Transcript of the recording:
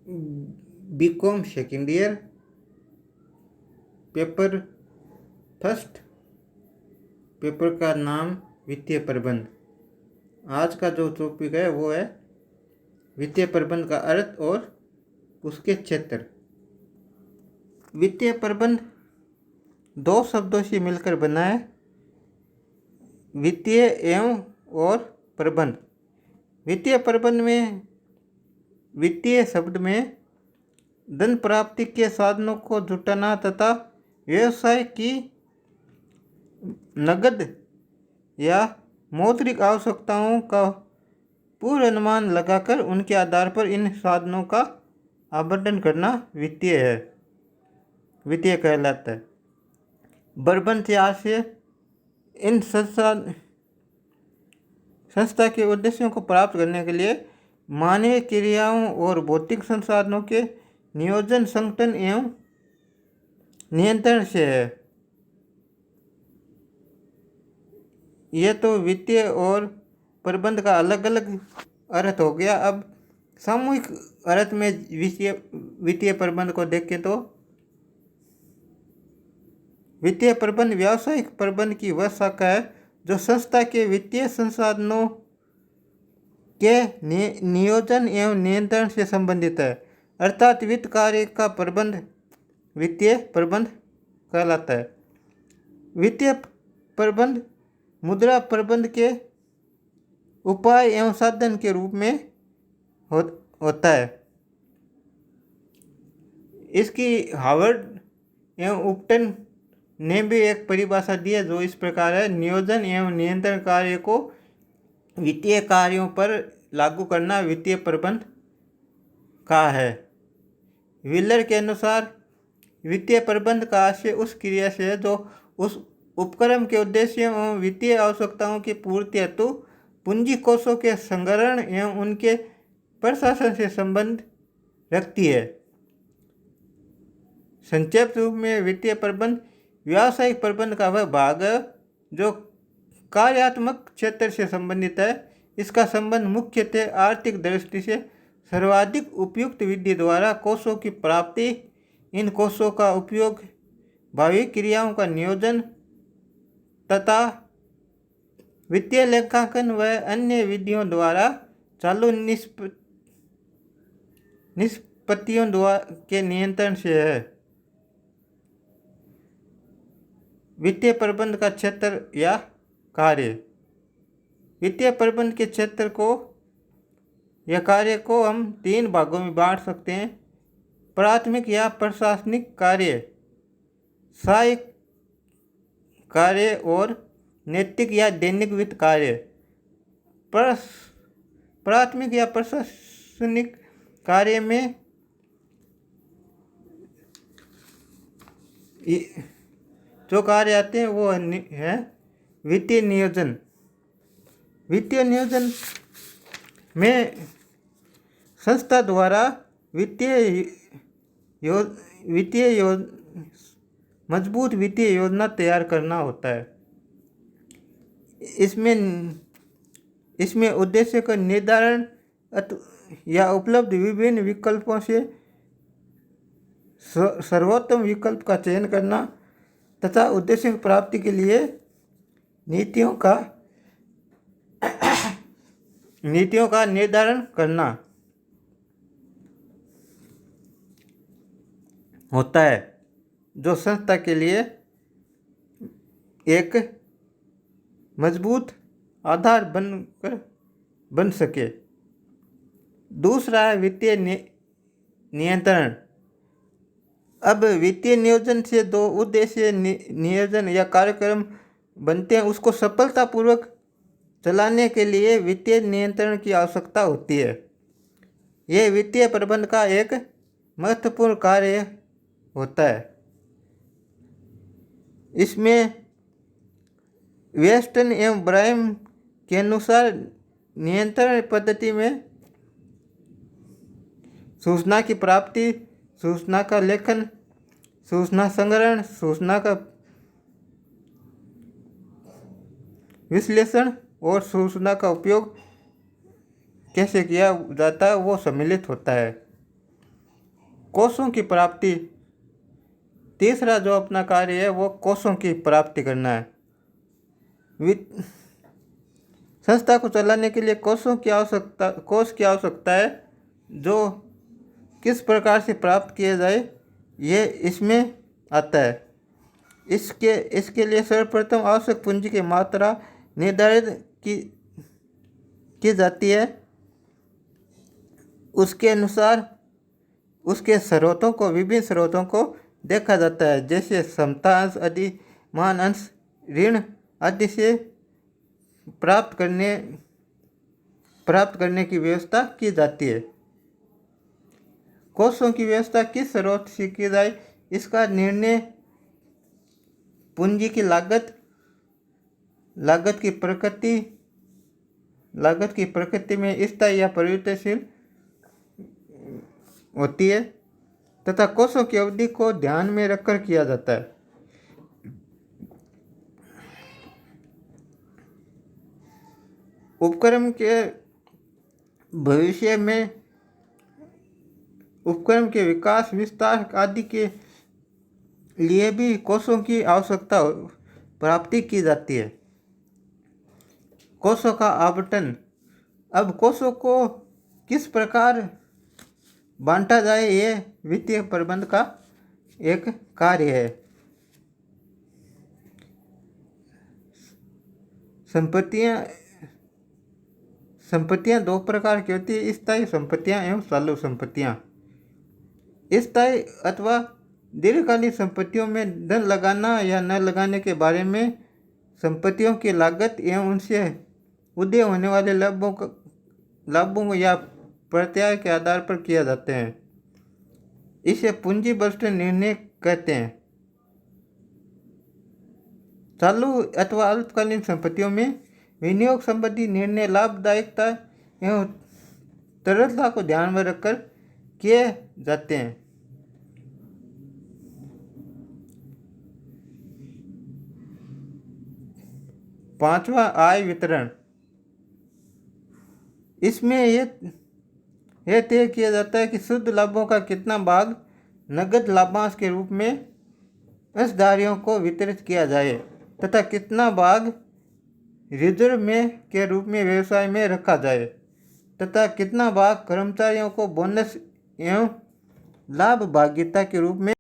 BCom second year, paper first. Paper का नाम वित्तीय प्रबंध। आज का जो टॉपिक है वो है वित्तीय प्रबंध का अर्थ और उसके क्षेत्र। वित्तीय प्रबंध दो शब्दों से मिलकर बना है, वित्तीय एवं और प्रबंध। वित्तीय प्रबंध में वित्तीय शब्द में धन प्राप्ति के साधनों को जुटाना तथा व्यवसाय की नकद या मौद्रिक आवश्यकताओं का पूर्व अनुमान लगाकर उनके आधार पर इन साधनों का आवंटन करना वित्तीय कहलाता है। प्रबंध से आशय इन संस्था के उद्देश्यों को प्राप्त करने के लिए मानवीय क्रियाओं और भौतिक संसाधनों के नियोजन, संगठन एवं नियंत्रण से है। यह तो वित्तीय और प्रबंध का अलग अलग अर्थ हो गया। अब सामूहिक अर्थ में वित्तीय प्रबंध को देखें तो वित्तीय प्रबंध व्यावसायिक प्रबंध की वह शाखा है जो संस्था के वित्तीय संसाधनों के नियोजन एवं नियंत्रण से संबंधित है। अर्थात वित्त कार्य का प्रबंध वित्तीय प्रबंध कहलाता है। वित्तीय प्रबंध मुद्रा प्रबंध के उपाय एवं साधन के रूप में होता है। इसकी हार्वर्ड एवं उपटन ने भी एक परिभाषा दी है जो इस प्रकार है: नियोजन एवं नियंत्रण कार्य को वित्तीय कार्यों पर लागू करना वित्तीय प्रबंध का है। व्हीलर के अनुसार वित्तीय प्रबंध का आशय उस क्रिया से है जो उस उपक्रम के उद्देश्यों एवं वित्तीय आवश्यकताओं की पूर्ति हेतु पूंजी कोषों के संग्रहण एवं उनके प्रशासन से संबंध रखती है। संक्षेप रूप में वित्तीय प्रबंध व्यावसायिक प्रबंध का वह भाग है जो कार्यात्मक क्षेत्र से संबंधित है। इसका संबंध मुख्यतः आर्थिक दृष्टि से सर्वाधिक उपयुक्त विधि द्वारा कोषों की प्राप्ति, इन कोषों का उपयोग, भावी क्रियाओं का नियोजन तथा वित्तीय लेखांकन व अन्य विधियों द्वारा चालू निष्पत्तियों के नियंत्रण से है। वित्तीय प्रबंध का क्षेत्र या कार्य। वित्तीय प्रबंध के क्षेत्र को या कार्य को हम 3 भागों में बांट सकते हैं: प्राथमिक या प्रशासनिक कार्य, सहायक कार्य और नैतिक या दैनिक वित्त कार्य। प्राथमिक या प्रशासनिक कार्य में जो कार्य आते हैं वो है वित्तीय नियोजन। वित्तीय नियोजन में संस्था द्वारा मजबूत वित्तीय योजना तैयार करना होता है। इसमें उद्देश्य का निर्धारण या उपलब्ध विभिन्न विकल्पों से सर्वोत्तम विकल्प का चयन करना तथा उद्देश्य की प्राप्ति के लिए नीतियों का निर्धारण करना होता है जो संस्था के लिए एक मजबूत आधार बन सके। दूसरा है वित्तीय नियंत्रण। अब वित्तीय नियोजन से 2 उद्देश्य नियोजन या कार्यक्रम बनते हैं। उसको सफलतापूर्वक चलाने के लिए वित्तीय नियंत्रण की आवश्यकता होती है। यह वित्तीय प्रबंध का एक महत्वपूर्ण कार्य होता है। इसमें वेस्टन एवं ब्रायम के अनुसार नियंत्रण पद्धति में सूचना की प्राप्ति, सूचना का लेखन, सूचना संग्रहण, सूचना का विश्लेषण और सूचना का उपयोग कैसे किया जाता है वो सम्मिलित होता है। कोषों की प्राप्ति। तीसरा जो अपना कार्य है वो कोषों की प्राप्ति करना है। संस्था को चलाने के लिए कोष की आवश्यकता है, जो किस प्रकार से प्राप्त किया जाए ये इसमें आता है। इसके लिए सर्वप्रथम आवश्यक पूंजी की मात्रा निर्धारित की जाती है। उसके अनुसार उसके विभिन्न स्रोतों को देखा जाता है, जैसे समता अंश, अधिमान अंश, ऋण आदि से प्राप्त करने की व्यवस्था की जाती है। कोषों की व्यवस्था किस स्रोत से की जाए, इसका निर्णय पूंजी की लागत की प्रकृति में स्थायी या परिवर्तनशील होती है तथा कोषों की अवधि को ध्यान में रखकर किया जाता है। उपक्रम के विकास, विस्तार आदि के लिए भी कोषों की आवश्यकता प्राप्ति की जाती है। कोषों का आवंटन। अब कोषों को किस प्रकार बांटा जाए ये वित्तीय प्रबंध का एक कार्य है। संपत्तियां दो प्रकार की होती है, स्थायी संपत्तियां एवं चालू संपत्तियां। स्थायी अथवा दीर्घकालीन संपत्तियों में धन लगाना या न लगाने के बारे में संपत्तियों की लागत एवं उनसे उदय होने वाले लाभों या प्रत्याय के आधार पर किया जाते हैं। इसे पूंजी बजट निर्णय कहते हैं। चालू अथवा अल्पकालीन संपत्तियों में विनियोग संबंधी निर्णय लाभदायकता एवं तरलता को ध्यान में रखकर किए जाते हैं। पांचवा, आय वितरण। इसमें यह तय किया जाता है कि शुद्ध लाभों का कितना भाग नगद लाभांश के रूप में अंशधारियों को वितरित किया जाए तथा कितना भाग रिजर्व के रूप में व्यवसाय में रखा जाए तथा कितना भाग कर्मचारियों को बोनस एवं लाभ भागीदारी के रूप में